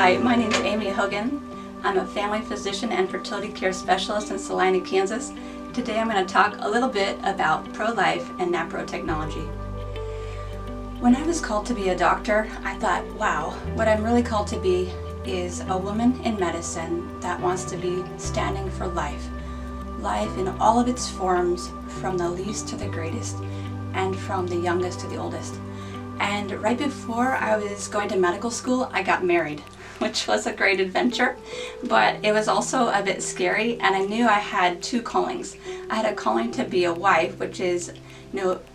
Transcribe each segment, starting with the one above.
Hi, my name is Amy Hogan. I'm a family physician and fertility care specialist in Salina, Kansas. Today I'm going to talk a little bit about pro-life and naprotechnology. When I was called to be a doctor, I thought, wow, what I'm really called to be is a woman in medicine that wants to be standing for life. Life in all of its forms, from the least to the greatest, and from the youngest to the oldest. And right before I was going to medical school, I got married, which was a great adventure, but it was also a bit scary, and I knew I had two callings. I had a calling to be a wife, which is,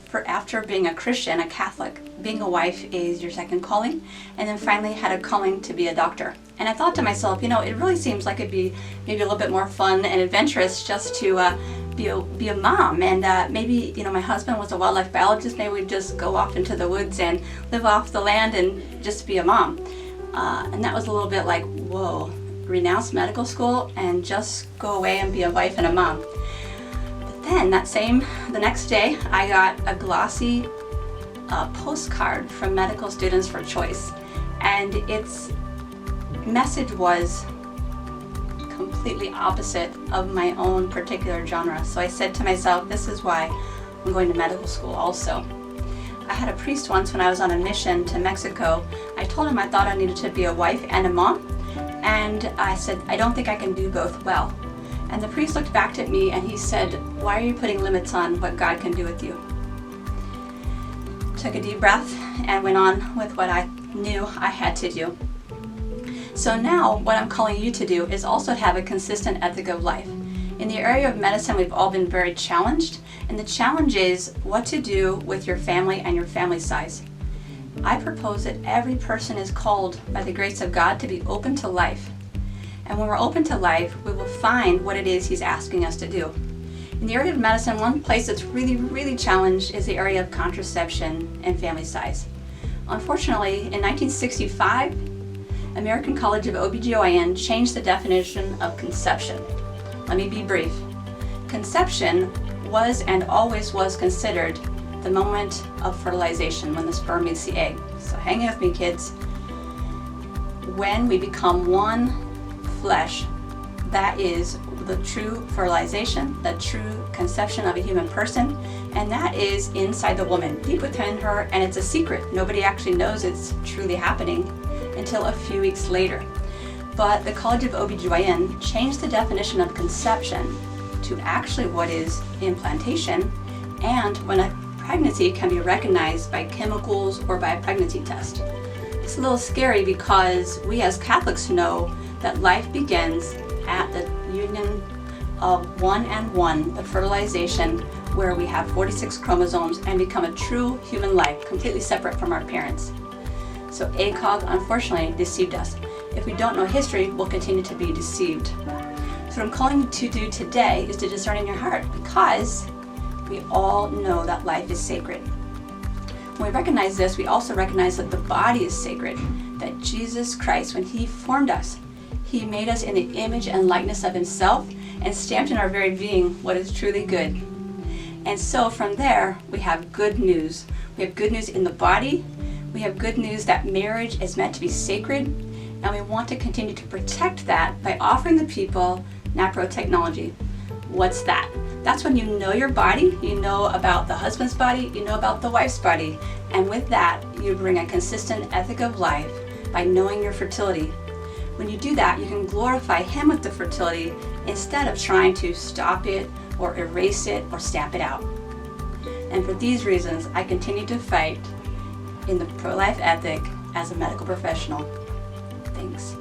for after being a Christian, a Catholic, being a wife is your second calling, and then finally had a calling to be a doctor. And I thought to myself, it really seems like it'd be maybe a little bit more fun and adventurous just to be a mom, and maybe my husband was a wildlife biologist. Maybe we'd just go off into the woods and live off the land and just be a mom. And that was a little bit like, whoa, renounce medical school and just go away and be a wife and a mom. But then the next day, I got a glossy postcard from Medical Students for Choice, and its message was completely opposite of my own particular genre. So I said to myself, this is why I'm going to medical school also. I had a priest once when I was on a mission to Mexico. I told him I thought I needed to be a wife and a mom, and I said, I don't think I can do both well. And the priest looked back at me and he said, why are you putting limits on what God can do with you? Took a deep breath and went on with what I knew I had to do. So now what I'm calling you to do is also to have a consistent ethic of life. In the area of medicine, we've all been very challenged, and the challenge is what to do with your family and your family size. I propose that every person is called by the grace of God to be open to life. And when we're open to life, we will find what it is He's asking us to do. In the area of medicine, one place that's really, really challenged is the area of contraception and family size. Unfortunately, in 1965, American College of OBGYN changed the definition of conception. Let me be brief. Conception was and always was considered the moment of fertilization, when the sperm meets the egg. So hang with me, kids. When we become one flesh, that is the true fertilization, the true conception of a human person, and that is inside the woman, deep within her, and it's a secret. Nobody actually knows it's truly happening until a few weeks later. But the College of OBGYN changed the definition of conception to actually what is implantation, and when a pregnancy can be recognized by chemicals or by a pregnancy test. It's a little scary because we as Catholics know that life begins at the union of one and one, the fertilization, where we have 46 chromosomes and become a true human life, completely separate from our parents. So ACOG unfortunately deceived us. If we don't know history, we'll continue to be deceived. So what I'm calling you to do today is to discern in your heart, because we all know that life is sacred. When we recognize this, we also recognize that the body is sacred, that Jesus Christ, when He formed us, He made us in the image and likeness of Himself and stamped in our very being what is truly good. And so from there, we have good news. We have good news in the body. We have good news that marriage is meant to be sacred, and we want to continue to protect that by offering the people naprotechnology. What's that? That's when you know your body, you know about the husband's body, you know about the wife's body, and with that, you bring a consistent ethic of life by knowing your fertility. When you do that, you can glorify Him with the fertility instead of trying to stop it or erase it or stamp it out. And for these reasons, I continue to fight in the pro-life ethic as a medical professional. Thanks.